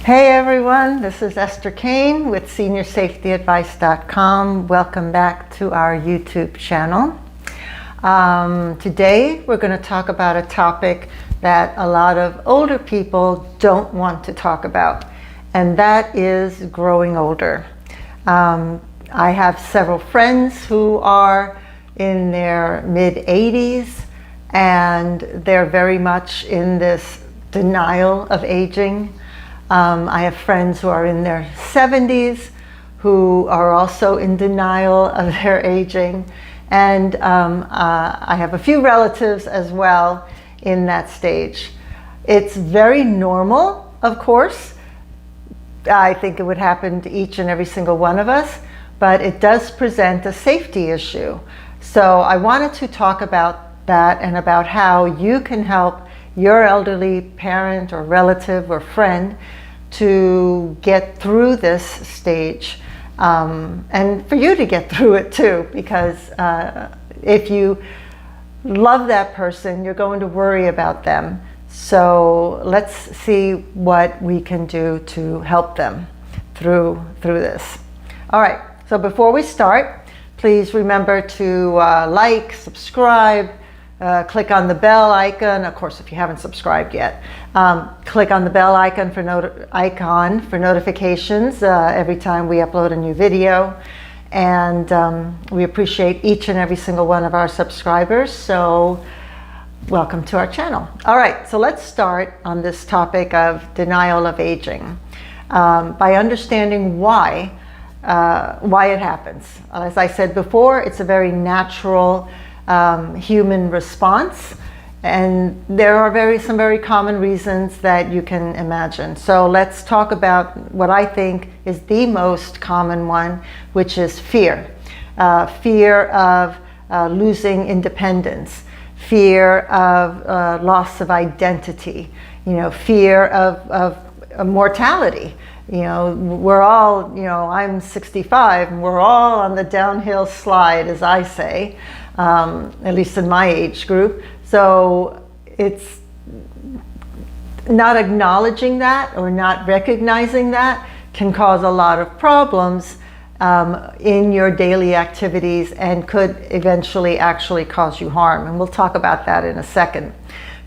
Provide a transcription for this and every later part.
Hey everyone, this is Esther Kane with SeniorSafetyAdvice.com. Welcome back to our YouTube channel. Today we're going to talk about a topic that a lot of older people don't want to talk about, and that is growing older. I have several friends who are in their mid-80s, and they're very much in this denial of aging. I have friends who are in their 70s who are also in denial of their aging, and I have a few relatives as well in that stage. It's very normal, of course. I think it would happen to each and every single one of us, but it does present a safety issue. So I wanted to talk about that and about how you can help your elderly parent or relative or friend to get through this stage, and for you to get through it too, because if you love that person, you're going to worry about them. So let's see what we can do to help them through this. All right, so before we start, please remember to like, subscribe, click on the bell icon. Of course, if you haven't subscribed yet, click on the bell icon for notifications every time we upload a new video. And we appreciate each and every single one of our subscribers. So welcome to our channel. All right, so let's start on this topic of denial of aging by understanding why it happens. As I said before, it's a very natural human response, and there are some very common reasons that you can imagine. So let's talk about what I think is the most common one, which is fear. Fear of losing independence, fear of loss of identity, fear of mortality. We're all, I'm 65 and we're all on the downhill slide, as I say, at least in my age group. So it's not acknowledging that or not recognizing that can cause a lot of problems in your daily activities and could eventually actually cause you harm. And we'll talk about that in a second.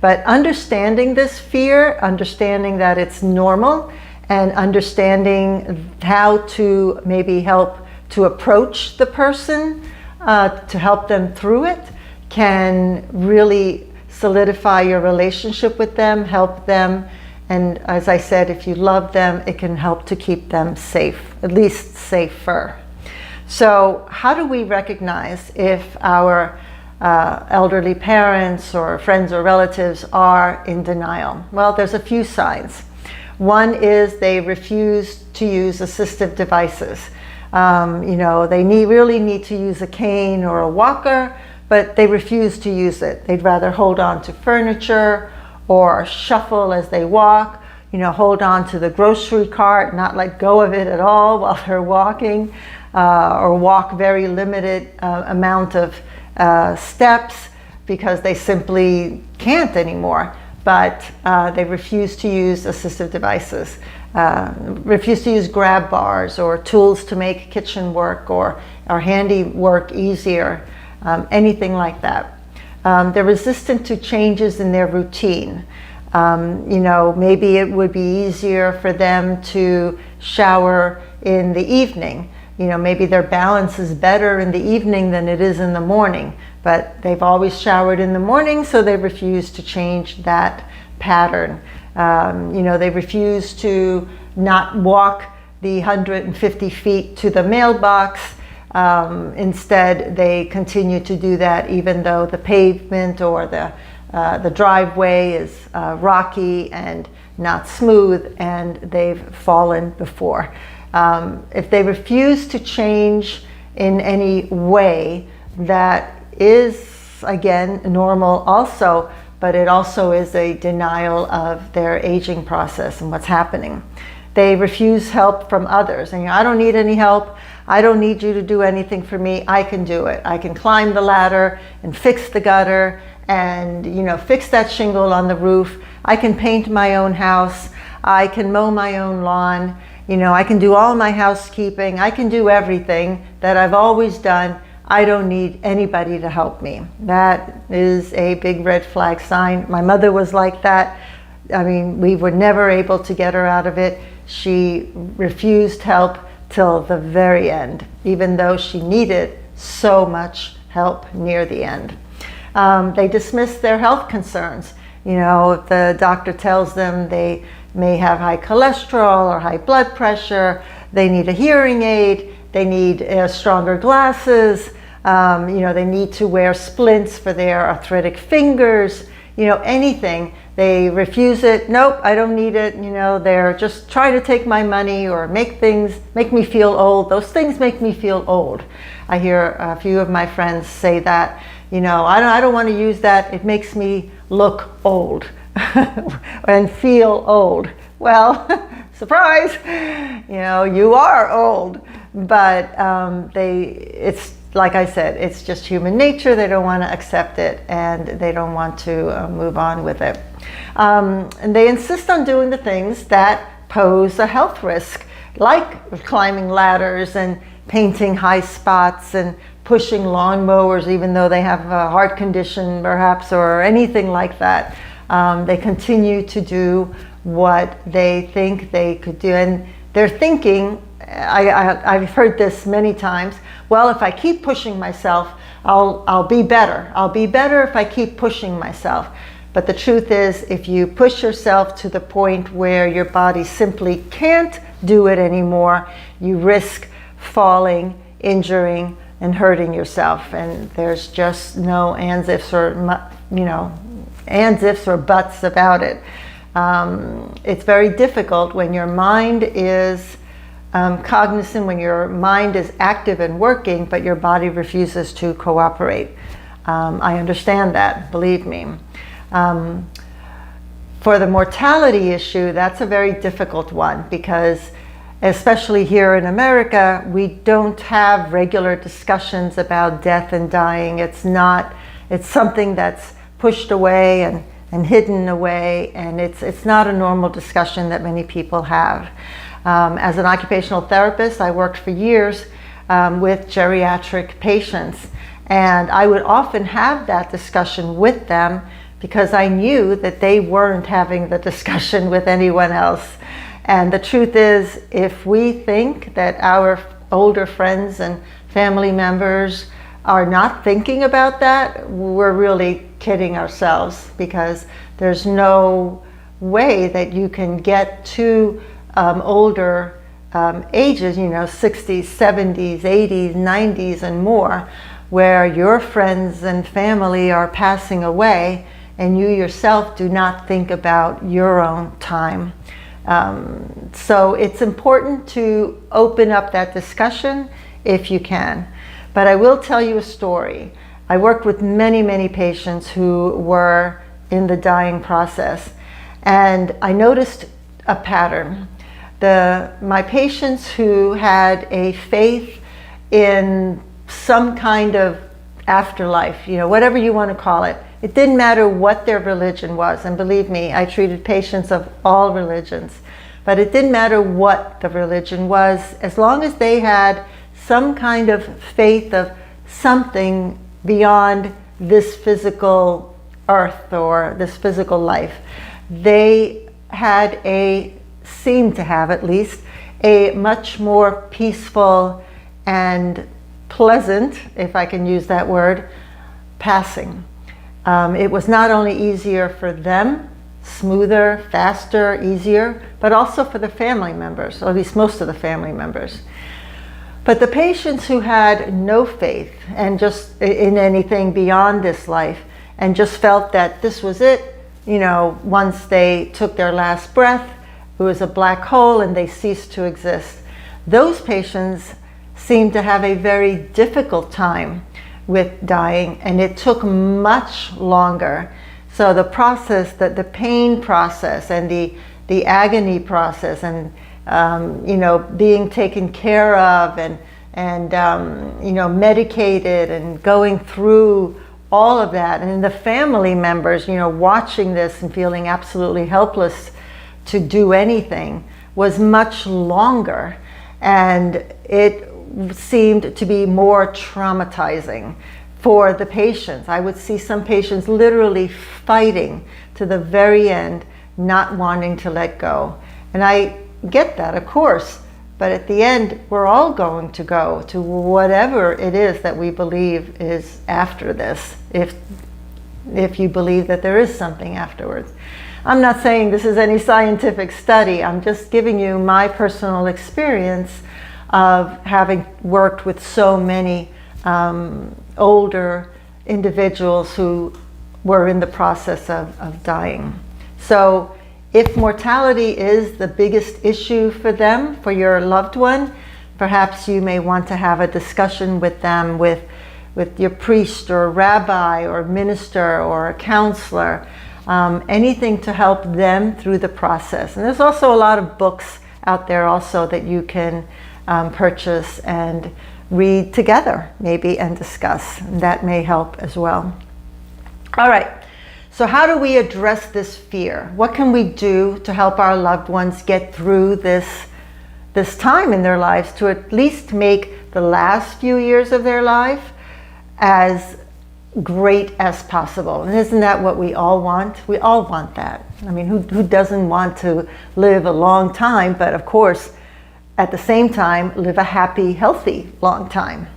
But understanding this fear, understanding that it's normal, and understanding how to maybe help to approach the person to help them through it can really solidify your relationship with them, help them, and as I said, if you love them, it can help to keep them safe, at least safer. So how do we recognize if our elderly parents or friends or relatives are in denial? Well, there's a few signs. One is they refuse to use assistive devices. They really need to use a cane or a walker, but they refuse to use it. They'd rather hold on to furniture or shuffle as they walk, hold on to the grocery cart, not let go of it at all while they're walking, or walk very limited amount of steps because they simply can't anymore. But they refuse to use assistive devices, refuse to use grab bars or tools to make kitchen work or handy work easier, anything like that. They're resistant to changes in their routine. Maybe it would be easier for them to shower in the evening. Maybe their balance is better in the evening than it is in the morning, but they've always showered in the morning, so they refuse to change that pattern. They refuse to not walk the 150 feet to the mailbox. Instead, they continue to do that even though the pavement or the driveway is rocky and not smooth, and they've fallen before. If they refuse to change in any way, that is, again, normal also, but it also is a denial of their aging process and what's happening. They refuse help from others. And I don't need any help. I don't need you to do anything for me. I can do it. I can climb the ladder and fix the gutter and fix that shingle on the roof. I can paint my own house. I can mow my own lawn. You know, I can do all my housekeeping. I can do everything that I've always done. I don't need anybody to help me. That is a big red flag sign. My mother was like that. I mean, we were never able to get her out of it. She refused help till the very end, even though she needed so much help near the end. They dismiss their health concerns. You know, if the doctor tells them they may have high cholesterol or high blood pressure, they need a hearing aid, they need stronger glasses, you know, they need to wear splints for their arthritic fingers, you know, anything. They refuse it. Nope, I don't need it. You know, they're just trying to take my money or make me feel old. Those things make me feel old. I hear a few of my friends say that, you know, I don't want to use that. It makes me look old and feel old. Well, surprise, you know, you are old, but it's like I said, it's just human nature. They don't want to accept it, and they don't want to move on with it. And they insist on doing the things that pose a health risk, like climbing ladders and painting high spots and pushing lawnmowers, even though they have a heart condition perhaps or anything like that. They continue to do what they think they could do, and they're thinking, I've heard this many times, well, if I keep pushing myself, I'll be better. I'll be better if I keep pushing myself. But the truth is, if you push yourself to the point where your body simply can't do it anymore, you risk falling, injuring, and hurting yourself. And there's just no ands, ifs, or, you know, ands, ifs, or buts about it. It's very difficult when your mind is cognizant, when your mind is active and working, but your body refuses to cooperate. I understand that, believe me. For the mortality issue, that's a very difficult one, because especially here in America, we don't have regular discussions about death and dying. It's something that's pushed away and hidden away, and it's not a normal discussion that many people have. As an occupational therapist, I worked for years with geriatric patients, and I would often have that discussion with them because I knew that they weren't having the discussion with anyone else. And the truth is, if we think that our older friends and family members are not thinking about that, we're really kidding ourselves, because there's no way that you can get to older ages, you know, 60s, 70s, 80s, 90s, and more, where your friends and family are passing away and you yourself do not think about your own time. So it's important to open up that discussion if you can. But I will tell you a story. I worked with many, many patients who were in the dying process, and I noticed a pattern. My patients who had a faith in some kind of afterlife, you know, whatever you want to call it, it didn't matter what their religion was. And believe me, I treated patients of all religions, but it didn't matter what the religion was, as long as they had some kind of faith of something beyond this physical earth or this physical life. They seemed to have at least a much more peaceful and pleasant, if I can use that word, passing. It was not only easier for them, smoother, faster, easier, but also for the family members, or at least most of the family members. But the patients who had no faith and just in anything beyond this life, and just felt that this was it, you know, once they took their last breath, it was a black hole and they ceased to exist. Those patients seemed to have a very difficult time with dying, and it took much longer. So the process, the pain process and the agony process, and you know, being taken care of and you know, medicated and going through all of that, and the family members, you know, watching this and feeling absolutely helpless to do anything was much longer, and it seemed to be more traumatizing for the patients. I would see some patients literally fighting to the very end, not wanting to let go. And I get that, of course, but at the end, we're all going to go to whatever it is that we believe is after this, if you believe that there is something afterwards. I'm not saying this is any scientific study. I'm just giving you my personal experience of having worked with so many older individuals who were in the process of dying. So if mortality is the biggest issue for them, for your loved one, perhaps you may want to have a discussion with them, with your priest or rabbi or minister or a counselor, anything to help them through the process. And there's also a lot of books out there also that you can purchase and read together maybe and discuss. That may help as well. All right, so how do we address this fear? What can we do to help our loved ones get through this time in their lives, to at least make the last few years of their life as great as possible? And isn't that what we all want? We all want that. I mean, who doesn't want to live a long time, but of course, at the same time, live a happy, healthy, long time.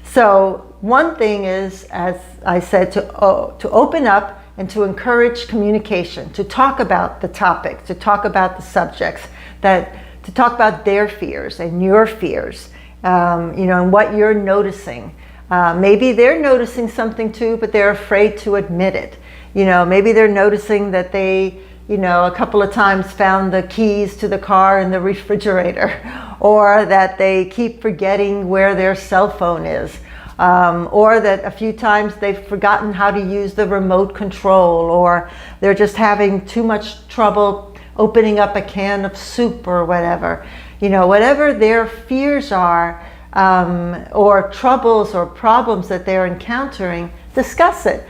So one thing is, as I said, to open up and to encourage communication, to talk about the topic, to talk about the subjects, to talk about their fears and your fears, and what you're noticing. Maybe they're noticing something too, but they're afraid to admit it. Maybe they're noticing that they, a couple of times found the keys to the car in the refrigerator, or that they keep forgetting where their cell phone is, or that a few times they've forgotten how to use the remote control, or they're just having too much trouble opening up a can of soup or whatever. Whatever their fears are, or troubles or problems that they're encountering, discuss it.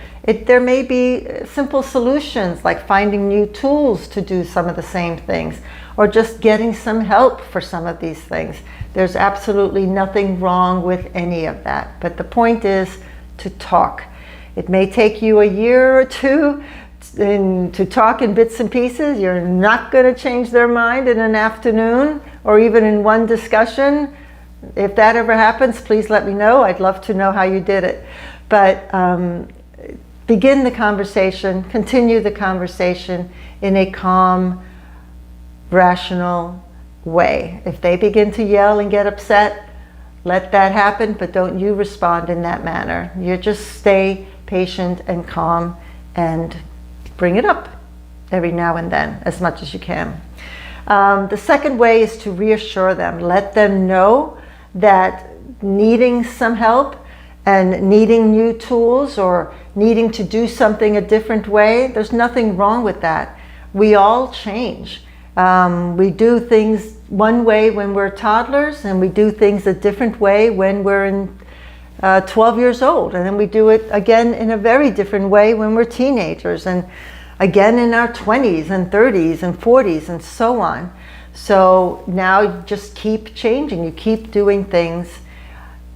There may be simple solutions like finding new tools to do some of the same things, or just getting some help for some of these things. There's absolutely nothing wrong with any of that. But the point is to talk. It may take you a year or two to talk in bits and pieces. You're not going to change their mind in an afternoon or even in one discussion. If that ever happens, please let me know. I'd love to know how you did it. But begin the conversation, continue the conversation in a calm, rational way. If they begin to yell and get upset, let that happen, but don't you respond in that manner. You just stay patient and calm and bring it up every now and then as much as you can. The second way is to reassure them. Let them know that needing some help and needing new tools or needing to do something a different way, there's nothing wrong with that. We all change. We do things one way when we're toddlers, and we do things a different way when we're 12 years old, and then we do it again in a very different way when we're teenagers, and again in our 20s and 30s and 40s and so on. So now you just keep changing. You keep doing things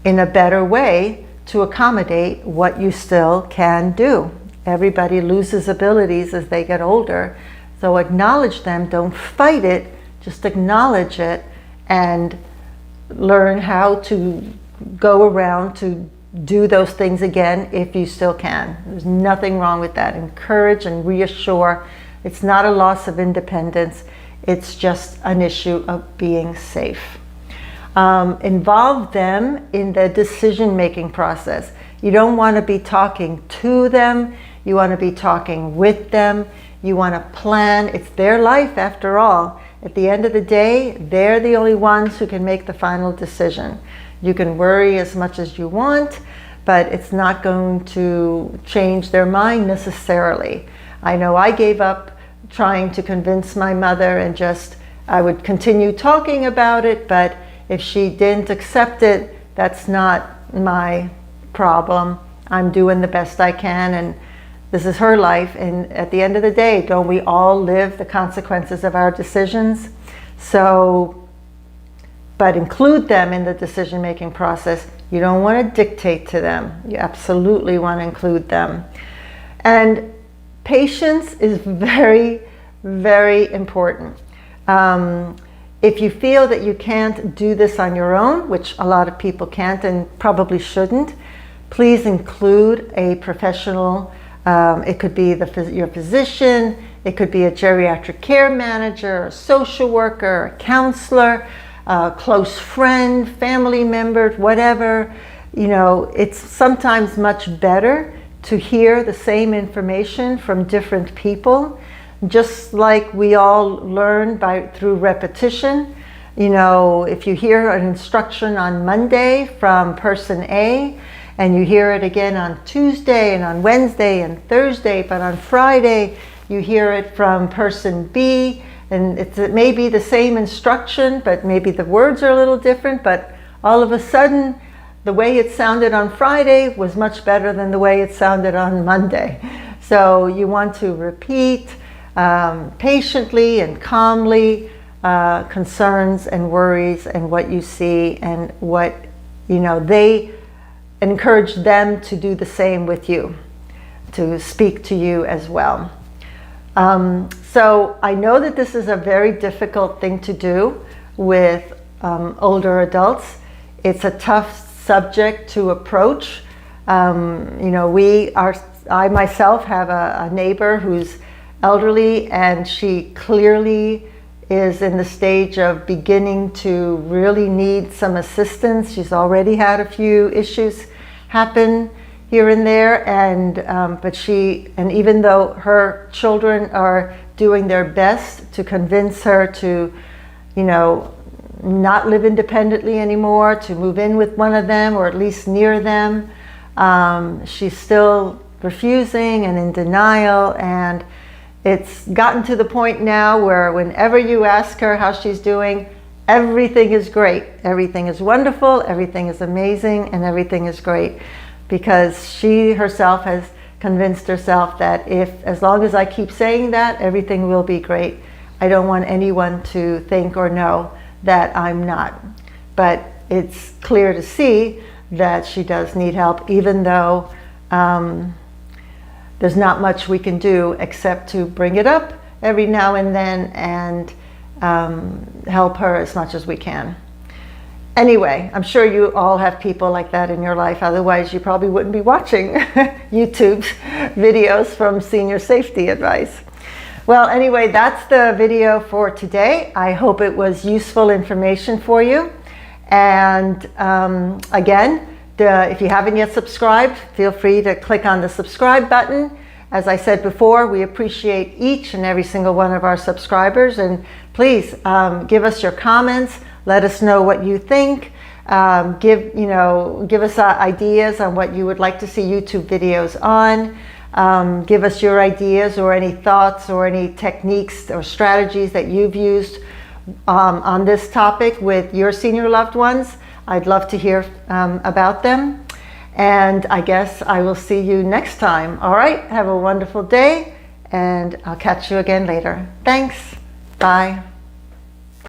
in a better way to accommodate what you still can do. Everybody loses abilities as they get older. So acknowledge them, don't fight it, just acknowledge it and learn how to go around to do those things again if you still can. There's nothing wrong with that. Encourage and reassure. It's not a loss of independence. It's just an issue of being safe. Involve them in the decision-making process. You don't want to be talking to them. You want to be talking with them. You want to plan. It's their life after all. At the end of the day, they're the only ones who can make the final decision. You can worry as much as you want, but it's not going to change their mind necessarily. I know I gave up trying to convince my mother, and I would continue talking about it, but if she didn't accept it, that's not my problem. I'm doing the best I can, and This is her life, and at the end of the day, don't we all live the consequences of our decisions? So, but include them in the decision-making process. You don't want to dictate to them. You absolutely want to include them. And patience is very, very important. If you feel that you can't do this on your own, which a lot of people can't and probably shouldn't, please include a professional. It could be your physician, it could be a geriatric care manager, a social worker, a counselor, a close friend, family member, whatever. You know, it's sometimes much better to hear the same information from different people, just like we all learn through repetition. You know, if you hear an instruction on Monday from person A, and you hear it again on Tuesday and on Wednesday and Thursday, but on Friday you hear it from person B, and it may be the same instruction, but maybe the words are a little different, but all of a sudden the way it sounded on Friday was much better than the way it sounded on Monday. So you want to repeat patiently and calmly concerns and worries and what you see, and what, you know, they encourage them to do the same with you, to speak to you as well. So I know that this is a very difficult thing to do with older adults. It's a tough subject to approach. You know, I myself have a neighbor who's elderly, and she clearly is in the stage of beginning to really need some assistance. She's already had a few issues happen here and there, and even though her children are doing their best to convince her to, you know, not live independently anymore, to move in with one of them or at least near them, she's still refusing and in denial. And it's gotten to the point now where whenever you ask her how she's doing, everything is great, everything is wonderful, everything is amazing, and everything is great, because she herself has convinced herself that as long as I keep saying that, everything will be great. I don't want anyone to think or know that I'm not. But it's clear to see that she does need help, even though there's not much we can do except to bring it up every now and then and help her as much as we can. Anyway, I'm sure you all have people like that in your life, otherwise you probably wouldn't be watching YouTube videos from Senior Safety Advice. Well, anyway, that's the video for today. I hope it was useful information for you. And again, if you haven't yet subscribed, feel free to click on the subscribe button. As I said before, we appreciate each and every single one of our subscribers, and please give us your comments. Let us know what you think. Give us ideas on what you would like to see YouTube videos on. Give us your ideas or any thoughts or any techniques or strategies that you've used on this topic with your senior loved ones. I'd love to hear about them. And I guess I will see you next time. All right, have a wonderful day, and I'll catch you again later. Thanks. Bye.